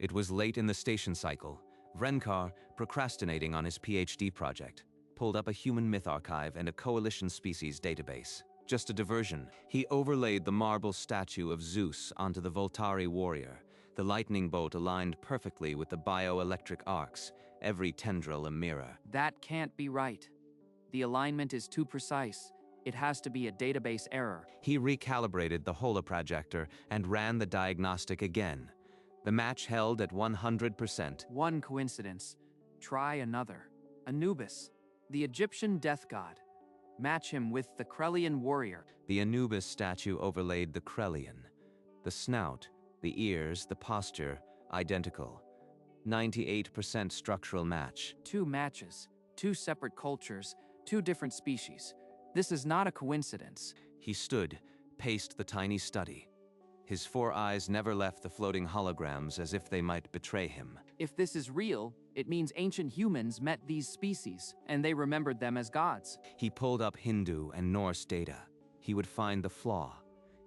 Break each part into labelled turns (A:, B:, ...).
A: It was late in the station cycle. Vrenkar, procrastinating on his PhD project, pulled up a human myth archive and a coalition species database. Just a diversion. He overlaid the marble statue of Zeus onto the Voltari warrior. The lightning bolt aligned perfectly with the bioelectric arcs, every tendril a mirror.
B: That can't be right. The alignment is too precise. It has to be a database error.
A: He recalibrated the holoprojector and ran the diagnostic again. The match held at 100%.
B: One coincidence. Try another. Anubis, the Egyptian death god. Match him with the Krelian warrior.
A: The Anubis statue overlaid the Krelian. The snout, the ears, the posture, identical. 98% structural match.
B: 2 matches, 2 separate cultures, 2 different species. This is not a coincidence.
A: He stood, paced the tiny study. His 4 eyes never left the floating holograms as if they might betray him.
B: If this is real, it means ancient humans met these species, and they remembered them as gods.
A: He pulled up Hindu and Norse data. He would find the flaw.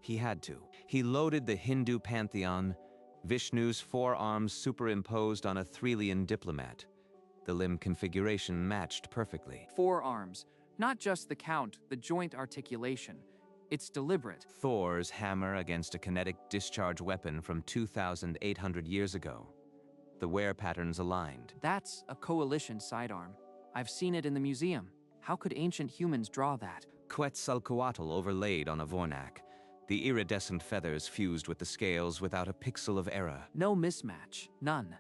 A: He had to. He loaded the Hindu pantheon, Vishnu's 4 arms superimposed on a Threlian diplomat. The limb configuration matched perfectly.
B: 4 arms, not just the count, the joint articulation. It's deliberate.
A: Thor's hammer against a kinetic discharge weapon from 2,800 years ago. The wear patterns aligned.
B: That's a coalition sidearm. I've seen it in the museum. How could ancient humans draw that?
A: Quetzalcoatl overlaid on a Vornak. The iridescent feathers fused with the scales without a pixel of error.
B: No mismatch. None.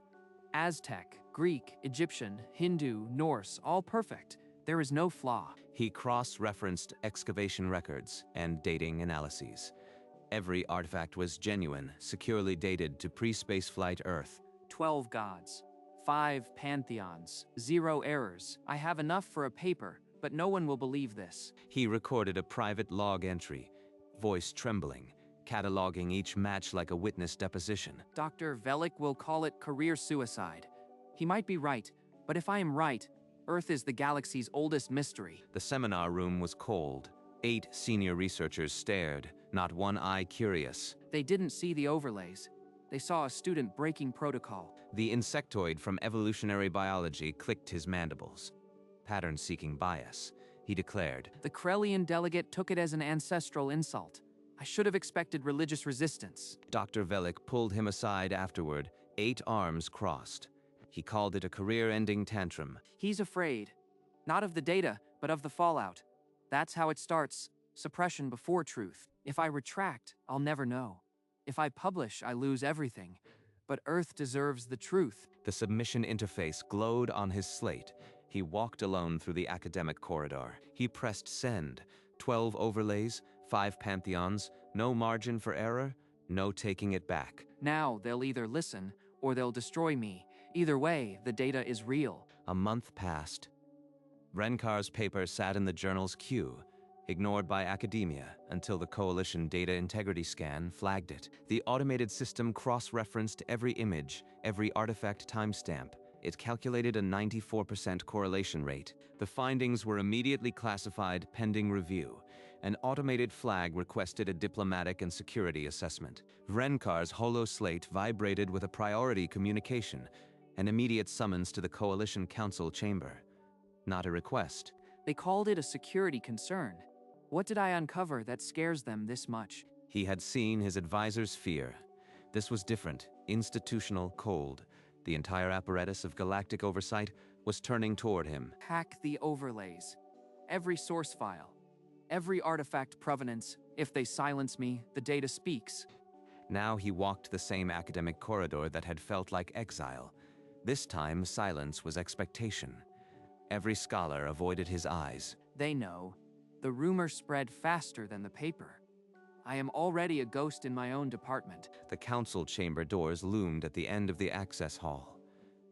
B: Aztec, Greek, Egyptian, Hindu, Norse, all perfect. There is no flaw.
A: He cross-referenced excavation records and dating analyses. Every artifact was genuine, securely dated to pre-spaceflight Earth.
B: 12 gods, 5 pantheons, 0 errors. I have enough for a paper, but no one will believe this.
A: He recorded a private log entry, voice trembling, cataloging each match like a witness deposition.
B: Dr. Velik will call it career suicide. He might be right, but if I am right, Earth is the galaxy's oldest mystery.
A: The seminar room was cold. 8 senior researchers stared, not one eye curious.
B: They didn't see the overlays. They saw a student breaking protocol.
A: The insectoid from evolutionary biology clicked his mandibles. Pattern-seeking bias, he declared.
B: The Krelian delegate took it as an ancestral insult. I should have expected religious resistance.
A: Dr. Velik pulled him aside afterward, 8 arms crossed. He called it a career-ending tantrum.
B: He's afraid. Not of the data, but of the fallout. That's how it starts. Suppression before truth. If I retract, I'll never know. If I publish, I lose everything. But Earth deserves the truth.
A: The submission interface glowed on his slate. He walked alone through the academic corridor. He pressed send. 12 overlays, 5 pantheons, no margin for error, no taking it back.
B: Now they'll either listen or they'll destroy me. Either way, the data is real.
A: A month passed. Renkar's paper sat in the journal's queue, ignored by academia until the Coalition Data Integrity Scan flagged it. The automated system cross-referenced every image, every artifact timestamp. It calculated a 94% correlation rate. The findings were immediately classified pending review. An automated flag requested a diplomatic and security assessment. Renkar's holo-slate vibrated with a priority communication, an immediate summons to the Coalition Council chamber. Not a request.
B: They called it a security concern. What did I uncover that scares them this much?
A: He had seen his advisor's fear. This was different, institutional, cold. The entire apparatus of galactic oversight was turning toward him.
B: Hack the overlays. Every source file. Every artifact provenance. If they silence me, the data speaks.
A: Now he walked the same academic corridor that had felt like exile. This time, silence was expectation. Every scholar avoided his eyes.
B: They know. The rumor spread faster than the paper. I am already a ghost in my own department.
A: The council chamber doors loomed at the end of the access hall.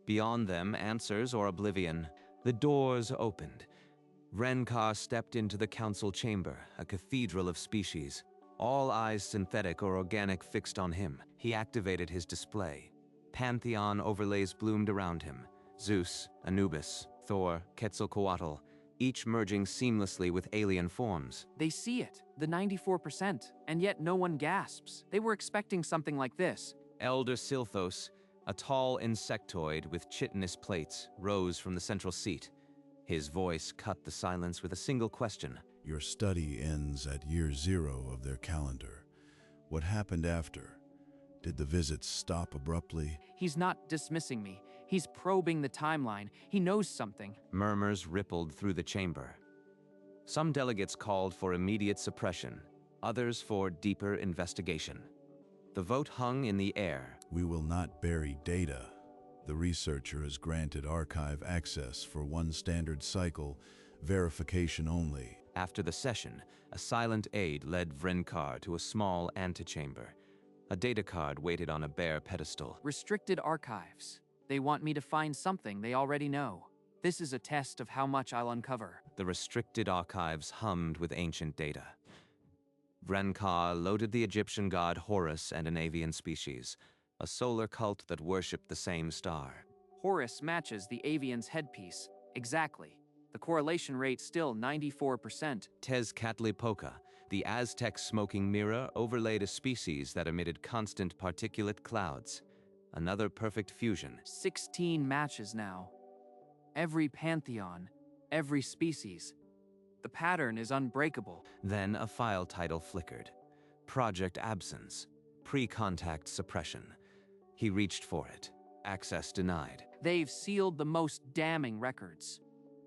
A: Beyond them, answers or oblivion. The doors opened. Renkar stepped into the council chamber, a cathedral of species. All eyes synthetic or organic fixed on him. He activated his display. Pantheon overlays bloomed around him. Zeus, Anubis, Thor, Quetzalcoatl, each merging seamlessly with alien forms.
B: They see it, the 94%, and yet no one gasps. They were expecting something like this.
A: Elder Silthos, A tall insectoid with chitinous plates rose from the central seat. His voice cut the silence with a single question.
C: Your study ends at year 0 of their calendar. What happened after? Did the visits stop abruptly?
B: He's not dismissing me. He's probing the timeline. He knows something.
A: Murmurs rippled through the chamber. Some delegates called for immediate suppression, others for deeper investigation. The vote hung in the air.
C: We will not bury data. The researcher is granted archive access for one standard cycle, verification only.
A: After the session, a silent aide led Vrenkar to a small antechamber. A data card waited on a bare pedestal.
B: Restricted archives. They want me to find something they already know. This is a test of how much I'll uncover.
A: The restricted archives hummed with ancient data. Vrenkar loaded the Egyptian god Horus and an avian species, a solar cult that worshipped the same star.
B: Horus matches the avian's headpiece. Exactly. The correlation rate still 94%.
A: Tezcatlipoca, the Aztec smoking mirror, overlaid a species that emitted constant particulate clouds. Another perfect fusion.
B: 16 matches now. Every pantheon, every species. The pattern is unbreakable.
A: Then a file title flickered. Project Absence. Pre-contact suppression. He reached for it. Access denied.
B: They've sealed the most damning records.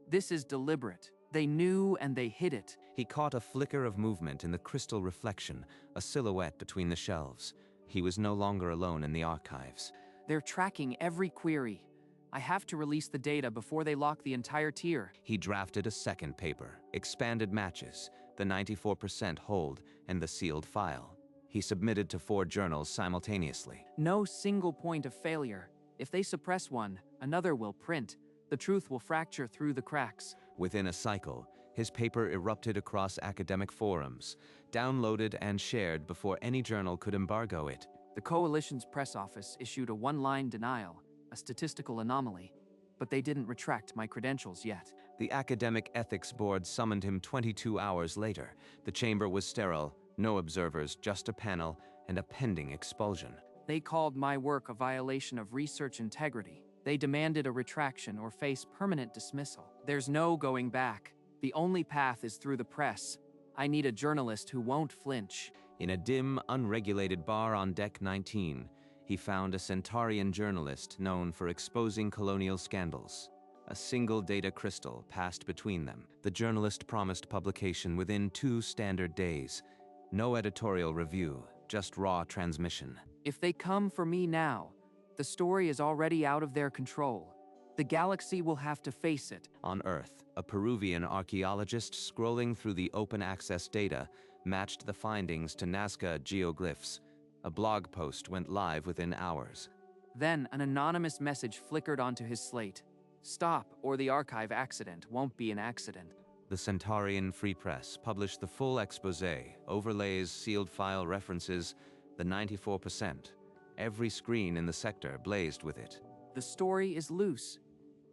B: This is deliberate. They knew and they hid it.
A: He caught a flicker of movement in the crystal reflection, a silhouette between the shelves. He was no longer alone in the archives.
B: They're tracking every query. I have to release the data before they lock the entire tier.
A: He drafted a second paper, expanded matches, the 94% hold, and the sealed file. He submitted to 4 journals simultaneously.
B: No single point of failure. If they suppress one, another will print. The truth will fracture through the cracks.
A: Within a cycle, his paper erupted across academic forums, downloaded and shared before any journal could embargo it.
B: The Coalition's press office issued a one-line denial, a statistical anomaly, but they didn't retract my credentials yet.
A: The Academic Ethics Board summoned him 22 hours later. The chamber was sterile, no observers, just a panel, and a pending expulsion.
B: They called my work a violation of research integrity. They demanded a retraction or face permanent dismissal. There's no going back. The only path is through the press. I need a journalist who won't flinch.
A: In a dim, unregulated bar on Deck 19, he found a Centaurian journalist known for exposing colonial scandals. A single data crystal passed between them. The journalist promised publication within 2 standard days. No editorial review, just raw transmission.
B: If they come for me now, the story is already out of their control. The galaxy will have to face it.
A: On Earth, a Peruvian archaeologist scrolling through the open access data matched the findings to Nazca geoglyphs. A blog post went live within hours.
B: Then an anonymous message flickered onto his slate. Stop, or the archive accident won't be an accident.
A: The Centaurian Free Press published the full exposé, overlays, sealed file references, the 94%. Every screen in the sector blazed with it.
B: The story is loose.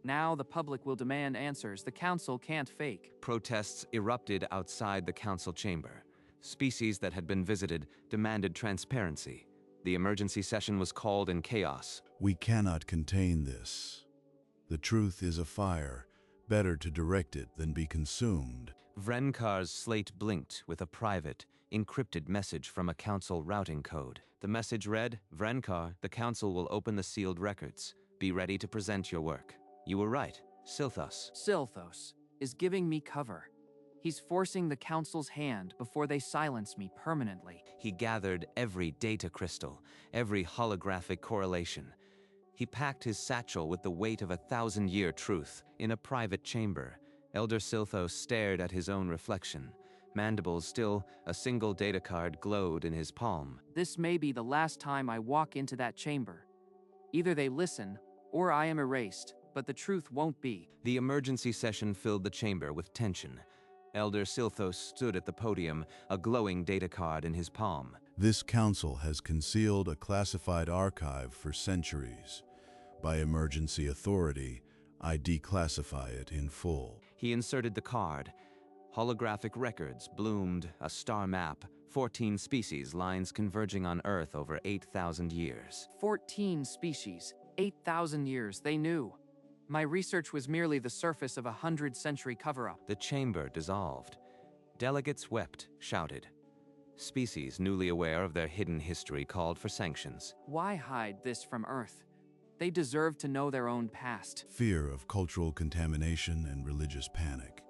B: Now the public will demand answers the council can't fake.
A: Protests erupted outside the council chamber. Species that had been visited demanded transparency. The emergency session was called in chaos.
C: We cannot contain this. The truth is a fire. Better to direct it than be consumed.
A: Vrenkar's slate blinked with a private, encrypted message from a council routing code. The message read, Vrenkar, the council will open the sealed records. Be ready to present your work. You were right. Silthos.
B: Silthos is giving me cover. He's forcing the council's hand before they silence me permanently.
A: He gathered every data crystal, every holographic correlation. He packed his satchel with the weight of 1,000-year truth. In a private chamber, Elder Silthos stared at his own reflection. Mandibles still, a single data card glowed in his palm.
B: This may be the last time I walk into that chamber. Either they listen, or I am erased, but the truth won't be.
A: The emergency session filled the chamber with tension. Elder Silthos stood at the podium, a glowing data card in his palm.
C: This council has concealed a classified archive for centuries. By emergency authority, I declassify it in full.
A: He inserted the card. Holographic records bloomed, a star map, 14 species, lines converging on Earth over 8,000 years.
B: 14 species, 8,000 years, they knew. My research was merely the surface of a 100-century cover-up.
A: The chamber dissolved. Delegates wept, shouted. Species newly aware of their hidden history called for sanctions.
B: Why hide this from Earth? They deserve to know their own past.
C: Fear of cultural contamination and religious panic.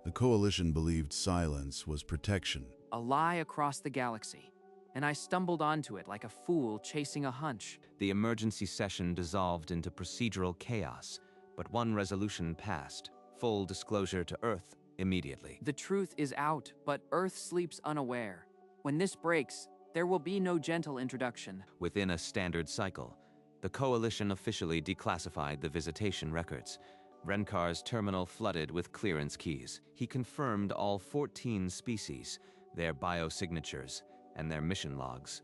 C: The coalition believed silence was protection.
B: A lie across the galaxy, and I stumbled onto it like a fool chasing a hunch.
A: The emergency session dissolved into procedural chaos, but one resolution passed: full disclosure to Earth immediately.
B: The truth is out, but Earth sleeps unaware. When this breaks, there will be no gentle introduction.
A: Within a standard cycle, the coalition officially declassified the visitation records. Renkar's terminal flooded with clearance keys. He confirmed all 14 species, their biosignatures, and their mission logs.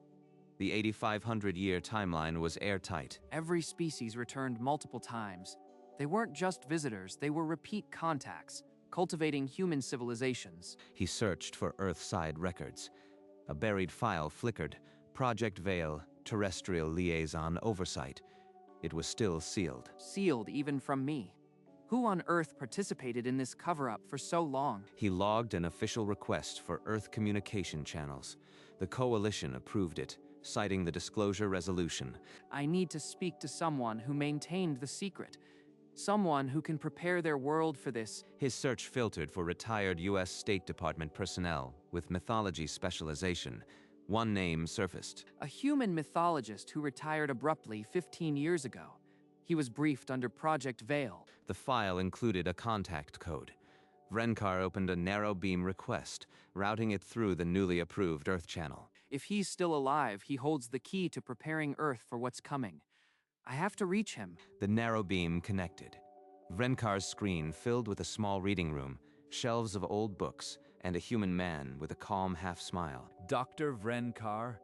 A: The 8,500-year timeline was airtight.
B: Every species returned multiple times. They weren't just visitors, they were repeat contacts, cultivating human civilizations.
A: He searched for Earth-side records. A buried file flickered. Project Veil, Terrestrial Liaison Oversight. It was still sealed.
B: Sealed even from me. Who on Earth participated in this cover-up for so long?
A: He logged an official request for Earth communication channels. The coalition approved it, citing the disclosure resolution.
B: I need to speak to someone who maintained the secret. Someone who can prepare their world for this.
A: His search filtered for retired U.S. State Department personnel with mythology specialization. One name surfaced.
B: A human mythologist who retired abruptly 15 years ago. He was briefed under Project Veil.
A: The file included a contact code. Renkar opened a narrow beam request, routing it through the newly approved Earth channel.
B: If he's still alive, he holds the key to preparing Earth for what's coming. I have to reach him.
A: The narrow beam connected. Renkar's screen filled with a small reading room, shelves of old books, and a human man with a calm half-smile.
D: Dr. Vrenkar,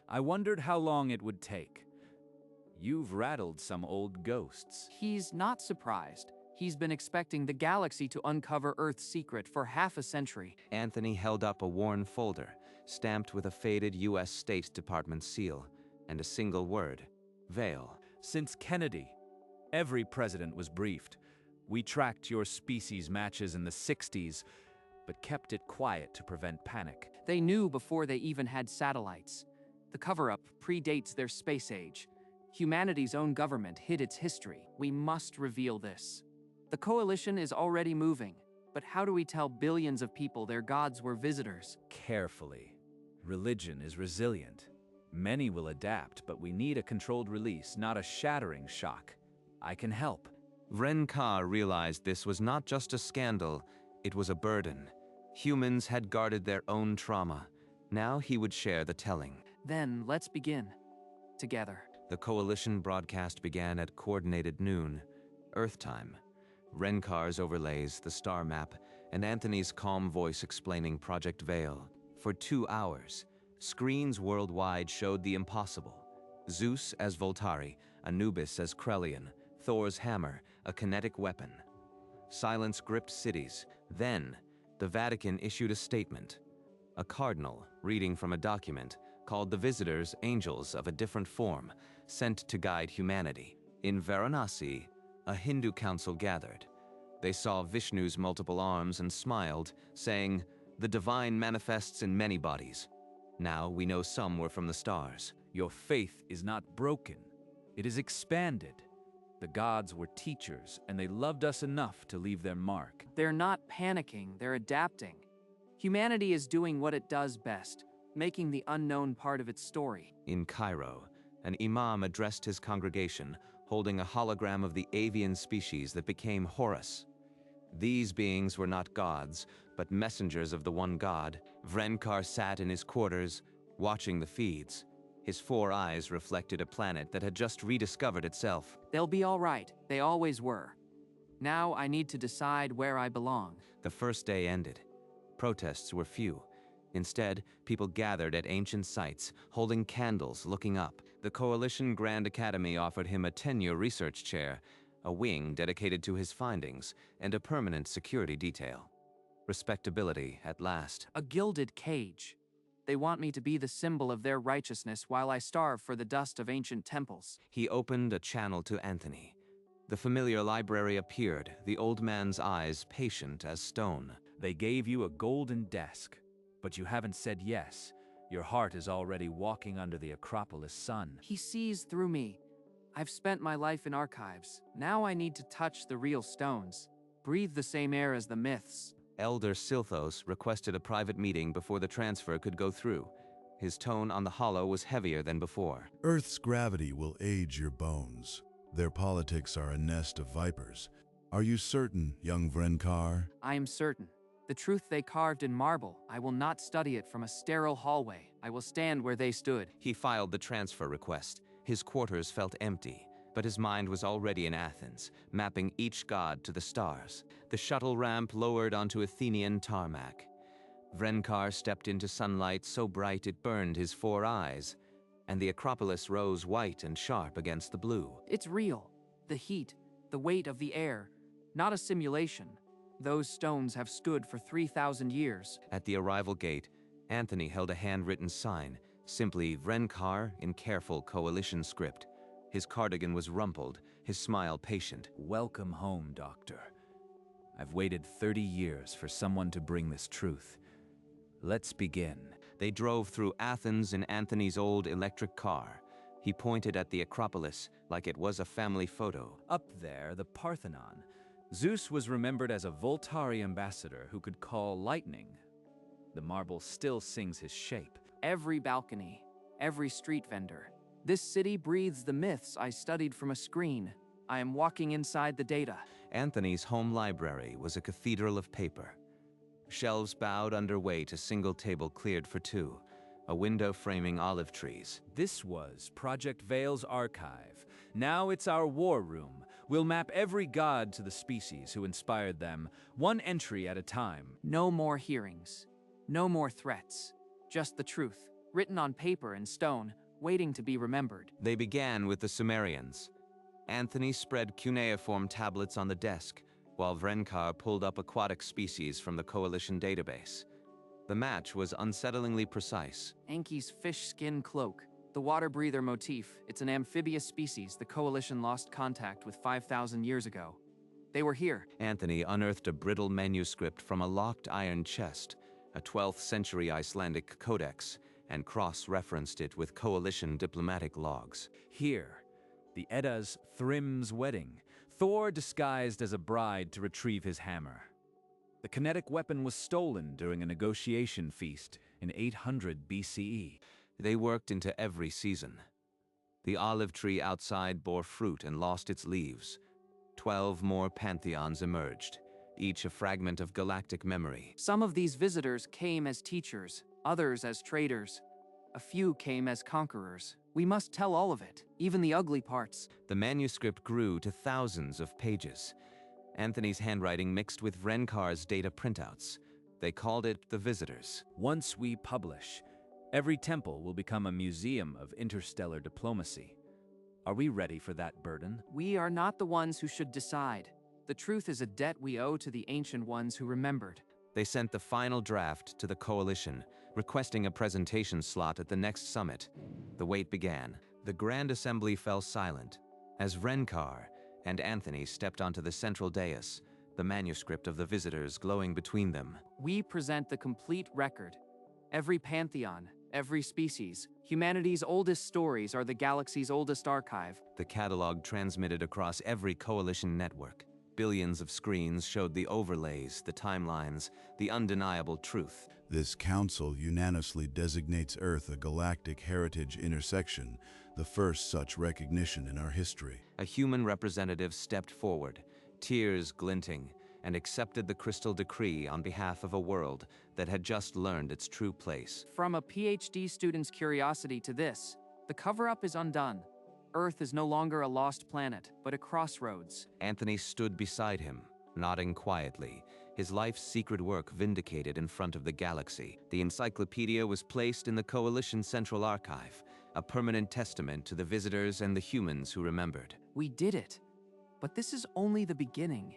D: I wondered how long it would take. You've rattled some old ghosts.
B: He's not surprised. He's been expecting the galaxy to uncover Earth's secret for half a century.
A: Anthony held up a worn folder, stamped with a faded U.S. State Department seal, and a single word: Veil.
D: Since Kennedy, every president was briefed. We tracked your species matches in the 60s, but kept it quiet to prevent panic.
B: They knew before they even had satellites. The cover-up predates their space age. Humanity's own government hid its history. We must reveal this. The coalition is already moving, but how do we tell billions of people their gods were visitors?
D: Carefully. Religion is resilient. Many will adapt, but we need a controlled release, not a shattering shock. I can help.
A: Renkar realized this was not just a scandal, it was a burden. Humans had guarded their own trauma. Now he would share the telling.
B: Then let's begin. Together.
A: The coalition broadcast began at coordinated noon, Earth time. Renkar's overlays, the star map, and Anthony's calm voice explaining Project Veil. For 2 hours, screens worldwide showed the impossible. Zeus as Voltari, Anubis as Krelian, Thor's hammer, a kinetic weapon. Silence gripped cities. Then, the Vatican issued a statement. A cardinal, reading from a document, called the visitors angels of a different form, sent to guide humanity. In Varanasi, a Hindu council gathered. They saw Vishnu's multiple arms and smiled, saying, "The divine manifests in many bodies. Now we know some were from the stars."
D: Your faith is not broken. It is expanded. The gods were teachers, and they loved us enough to leave their mark.
B: They're not panicking, they're adapting. Humanity is doing what it does best, making the unknown part of its story.
A: In Cairo, an imam addressed his congregation, holding a hologram of the avian species that became Horus. These beings were not gods, but messengers of the one God. Vrenkar sat in his quarters, watching the feeds. His 4 eyes reflected a planet that had just rediscovered itself.
B: They'll be all right. They always were. Now I need to decide where I belong.
A: The first day ended. Protests were few. Instead, people gathered at ancient sites, holding candles, looking up. The Coalition Grand Academy offered him a tenure research chair, a wing dedicated to his findings, and a permanent security detail. Respectability at last.
B: A gilded cage. They want me to be the symbol of their righteousness while I starve for the dust of ancient temples.
A: He opened a channel to Anthony. The familiar library appeared, the old man's eyes patient as stone.
D: They gave you a golden desk, but you haven't said yes. Your heart is already walking under the Acropolis sun.
B: He sees through me. I've spent my life in archives. Now I need to touch the real stones, breathe the same air as the myths.
A: Elder Silthos requested a private meeting before the transfer could go through. His tone on the hollow was heavier than before.
C: Earth's gravity will age your bones. Their politics are a nest of vipers. Are you certain, young Vrenkar?
B: I am certain. The truth they carved in marble, I will not study it from a sterile hallway. I will stand where they stood.
A: He filed the transfer request. His quarters felt empty, but his mind was already in Athens, mapping each god to the stars. The shuttle ramp lowered onto Athenian tarmac. Vrenkar stepped into sunlight so bright it burned his 4 eyes, and the Acropolis rose white and sharp against the blue.
B: It's real. The heat, the weight of the air, not a simulation. Those stones have stood for 3,000 years.
A: At the arrival gate, Anthony held a handwritten sign, simply Vrenkar in careful coalition script. His cardigan was rumpled, his smile patient.
D: Welcome home, Doctor. I've waited 30 years for someone to bring this truth. Let's begin.
A: They drove through Athens in Anthony's old electric car. He pointed at the Acropolis like it was a family photo.
D: Up there, the Parthenon. Zeus was remembered as a Voltari ambassador who could call lightning. The marble still sings his shape.
B: Every balcony, every street vendor. This city breathes the myths I studied from a screen. I am walking inside the data.
A: Anthony's home library was a cathedral of paper. Shelves bowed under weight, a single table cleared for 2, a window framing olive trees.
D: This was Project Veil's archive. Now it's our war room. We'll map every god to the species who inspired them, one entry at a time.
B: No more hearings. No more threats. Just the truth, written on paper and stone, waiting to be remembered.
A: They began with the Sumerians. Anthony spread cuneiform tablets on the desk, while Vrenkar pulled up aquatic species from the Coalition database. The match was unsettlingly precise.
B: Enki's fish skin cloak. The water breather motif. It's an amphibious species the Coalition lost contact with 5,000 years ago. They were here.
A: Anthony unearthed a brittle manuscript from a locked iron chest, a 12th century Icelandic codex, and cross-referenced it with Coalition diplomatic logs.
D: Here, the Edda's Thrym's wedding. Thor disguised as a bride to retrieve his hammer. The kinetic weapon was stolen during a negotiation feast in 800 BCE.
A: They worked into every season. The olive tree outside bore fruit and lost its leaves. 12 more pantheons emerged, each a fragment of galactic memory.
B: Some of these visitors came as teachers, others as traders. A few came as conquerors. We must tell all of it, even the ugly parts.
A: The manuscript grew to thousands of pages. Anthony's handwriting mixed with Vrenkar's data printouts. They called it The Visitors.
D: Once we publish, every temple will become a museum of interstellar diplomacy. Are we ready for that burden?
B: We are not the ones who should decide. The truth is a debt we owe to the ancient ones who remembered.
A: They sent the final draft to the Coalition, requesting a presentation slot at the next summit. The wait began. The Grand Assembly fell silent as Vrenkar and Anthony stepped onto the central dais, the manuscript of the visitors glowing between them.
B: We present the complete record. Every pantheon, every species, humanity's oldest stories are the galaxy's oldest archive.
A: The catalog transmitted across every Coalition network. Billions of screens showed the overlays, the timelines, the undeniable truth.
C: This council unanimously designates Earth a galactic heritage intersection, the first such recognition in our history.
A: A human representative stepped forward, tears glinting, and accepted the crystal decree on behalf of a world that had just learned its true place.
B: From a PhD student's curiosity to this, the cover-up is undone. Earth is no longer a lost planet, but a crossroads.
A: Anthony stood beside him, nodding quietly, his life's secret work vindicated in front of the galaxy. The encyclopedia was placed in the Coalition Central Archive, a permanent testament to the visitors and the humans who remembered.
B: We did it. But this is only the beginning.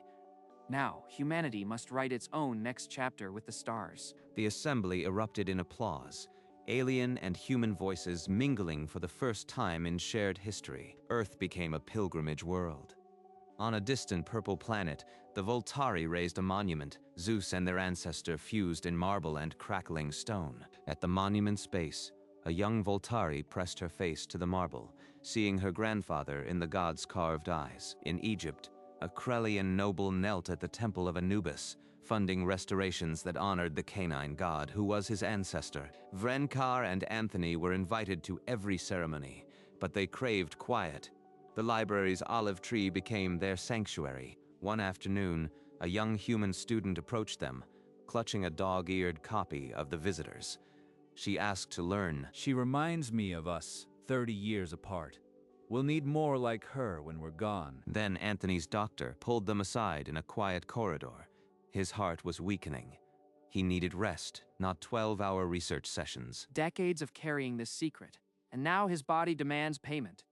B: Now, humanity must write its own next chapter with the stars.
A: The assembly erupted in applause. alien and human voices mingling for the first time in shared history. Earth became a pilgrimage world. On a distant purple planet, the Voltari raised a monument. Zeus and their ancestor fused in marble and crackling stone. At the monument's base, a young Voltari pressed her face to the marble, seeing her grandfather in the god's carved eyes. In Egypt, a Krelian noble knelt at the temple of Anubis, funding restorations that honored the canine god who was his ancestor. Vrenkar and Anthony were invited to every ceremony, but they craved quiet. The library's olive tree became their sanctuary. One afternoon, a young human student approached them, clutching a dog-eared copy of The Visitors. She asked to learn.
D: She reminds me of us, 30 years apart. We'll need more like her when we're gone.
A: Then Anthony's doctor pulled them aside in a quiet corridor. His heart was weakening. He needed rest, not 12-hour research sessions.
B: Decades of carrying this secret, and now his body demands payment.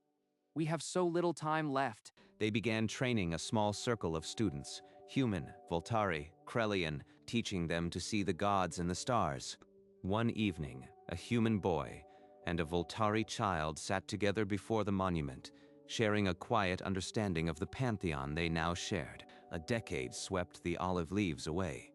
B: We have so little time left.
A: They began training a small circle of students, human, Voltari, Krelian, teaching them to see the gods and the stars. One evening, a human boy and a Voltari child sat together before the monument, sharing a quiet understanding of the pantheon they now shared. A decade swept the olive leaves away.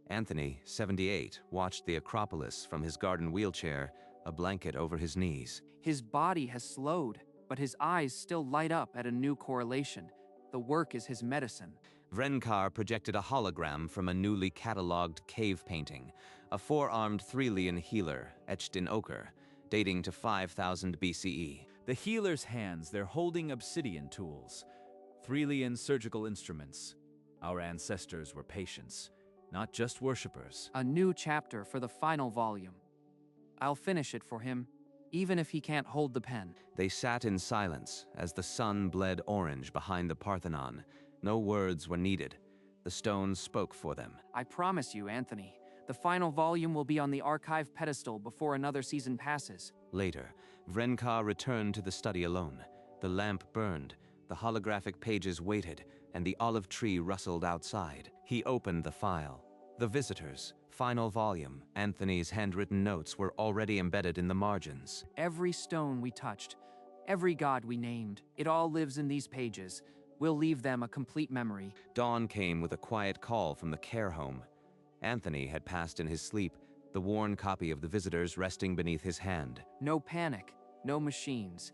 A: Anthony, 78, watched the Acropolis from his garden wheelchair, a blanket over his knees.
B: His body has slowed, but his eyes still light up at a new correlation. The work is his medicine.
A: Vrenkar projected a hologram from a newly catalogued cave painting, a four-armed Threlian healer etched in ochre, dating to 5000 BCE.
D: The healer's hands, they're holding obsidian tools, Threlian surgical instruments. Our ancestors were patients, not just worshippers.
B: A new chapter for the final volume. I'll finish it for him, even if he can't hold the pen.
A: They sat in silence as the sun bled orange behind the Parthenon. No words were needed. The stones spoke for them.
B: I promise you, Anthony, the final volume will be on the archive pedestal before another season passes.
A: Later, Vrenkar returned to the study alone. The lamp burned, the holographic pages waited, and the olive tree rustled outside. He opened the file. The Visitors, final volume. Anthony's handwritten notes were already embedded in the margins.
B: Every stone we touched, every god we named, it all lives in these pages. We'll leave them a complete memory.
A: Dawn came with a quiet call from the care home. Anthony had passed in his sleep, the worn copy of The Visitors resting beneath his hand.
B: No panic, no machines.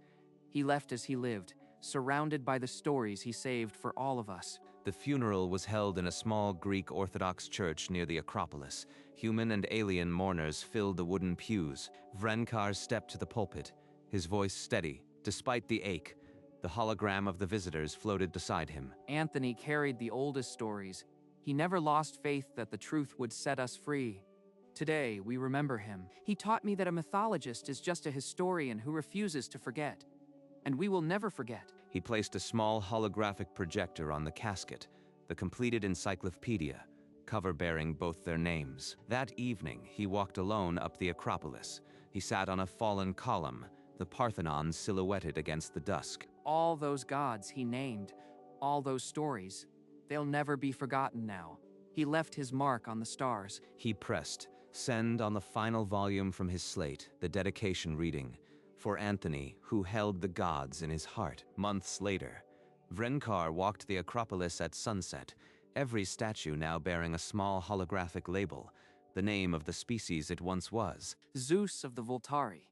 B: He left as he lived, surrounded by the stories he saved for all of us.
A: The funeral was held in a small Greek Orthodox church near the Acropolis. Human and alien mourners filled the wooden pews. Vrenkar stepped to the pulpit, his voice steady, despite the ache. The hologram of The Visitors floated beside him.
B: Anthony carried the oldest stories. He never lost faith that the truth would set us free. Today, we remember him. He taught me that a mythologist is just a historian who refuses to forget. And we will never forget.
A: He placed a small holographic projector on the casket, the completed encyclopedia, cover bearing both their names. That evening, he walked alone up the Acropolis. He sat on a fallen column, the Parthenon silhouetted against the dusk.
B: All those gods he named, all those stories, they'll never be forgotten now. He left his mark on the stars.
A: He pressed send on the final volume from his slate, the dedication reading, for Anthony, who held the gods in his heart. Months later, Vrenkar walked the Acropolis at sunset, every statue now bearing a small holographic label, the name of the species it once was.
B: Zeus of the Voltari,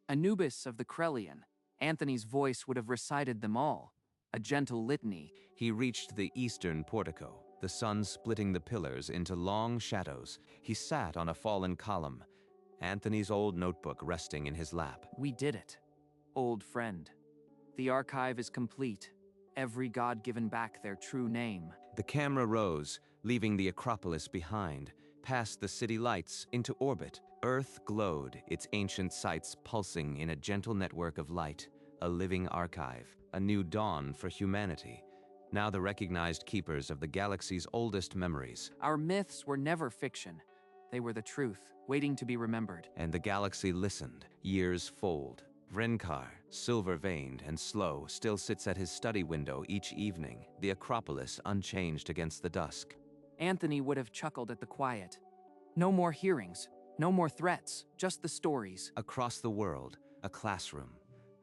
B: Anubis of the Krelian. Anthony's voice would have recited them all, a gentle litany.
A: He reached the eastern portico, the sun splitting the pillars into long shadows. He sat on a fallen column, Anthony's old notebook resting in his lap.
B: We did it, old friend. The archive is complete, every god given back their true name.
A: The camera rose, leaving the Acropolis behind, past the city lights into orbit. Earth glowed, its ancient sites pulsing in a gentle network of light, a living archive, a new dawn for humanity. Now the recognized keepers of the galaxy's oldest memories.
B: Our myths were never fiction. They were the truth, waiting to be remembered.
A: And the galaxy listened. Years fold. Vrenkar, silver-veined and slow, still sits at his study window each evening, the Acropolis unchanged against the dusk.
B: Anthony would have chuckled at the quiet. No more hearings, No more threats, just the stories.
A: Across the world, a classroom.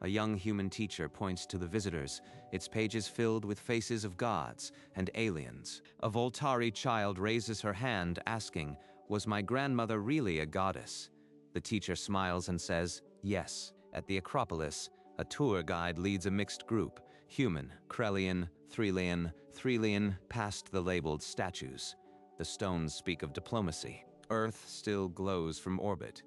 A: A young human teacher points to the visitors, its pages filled with faces of gods and aliens. A Voltari child raises her hand, asking, "Was my grandmother really a goddess?" The teacher smiles and says, "Yes." At the Acropolis, a tour guide leads a mixed group, human, Krelian, Threlian, past the labeled statues. The stones speak of diplomacy. Earth still glows from orbit.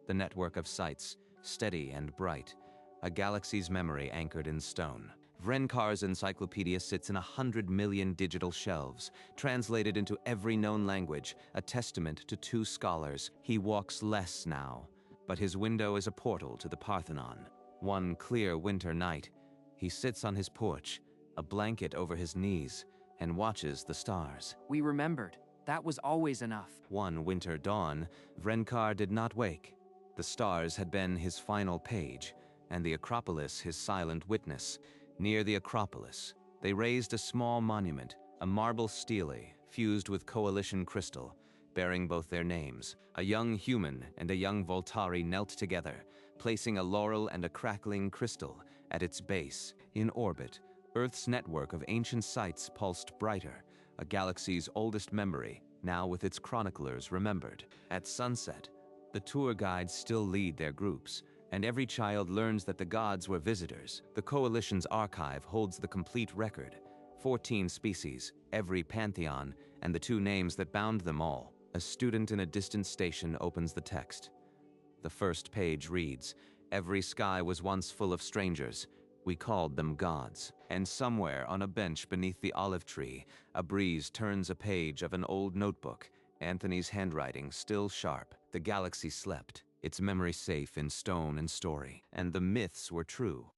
A: The network of sites, steady and bright. A galaxy's memory anchored in stone. Vrenkar's encyclopedia sits in 100 million digital shelves, translated into every known language, a testament to two scholars. He walks less now, but his window is a portal to the Parthenon. One clear winter night, he sits on his porch, a blanket over his knees, and watches the stars.
B: We remembered. That was always enough.
A: One winter dawn, Vrenkar did not wake. The stars had been his final page, and the Acropolis his silent witness. Near the Acropolis, they raised a small monument, a marble stele fused with coalition crystal, bearing both their names. A young human and a young Voltari knelt together, placing a laurel and a crackling crystal at its base. In orbit, Earth's network of ancient sites pulsed brighter, a galaxy's oldest memory, now with its chroniclers remembered. At sunset, the tour guides still lead their groups, and every child learns that the gods were visitors. The Coalition's archive holds the complete record, 14 species, every pantheon, and the two names that bound them all. A student in a distant station opens the text. The first page reads, "Every sky was once full of strangers. We called them gods." And somewhere on a bench beneath the olive tree, a breeze turns a page of an old notebook, Anthony's handwriting still sharp. The galaxy slept, its memory safe in stone and story, and the myths were true.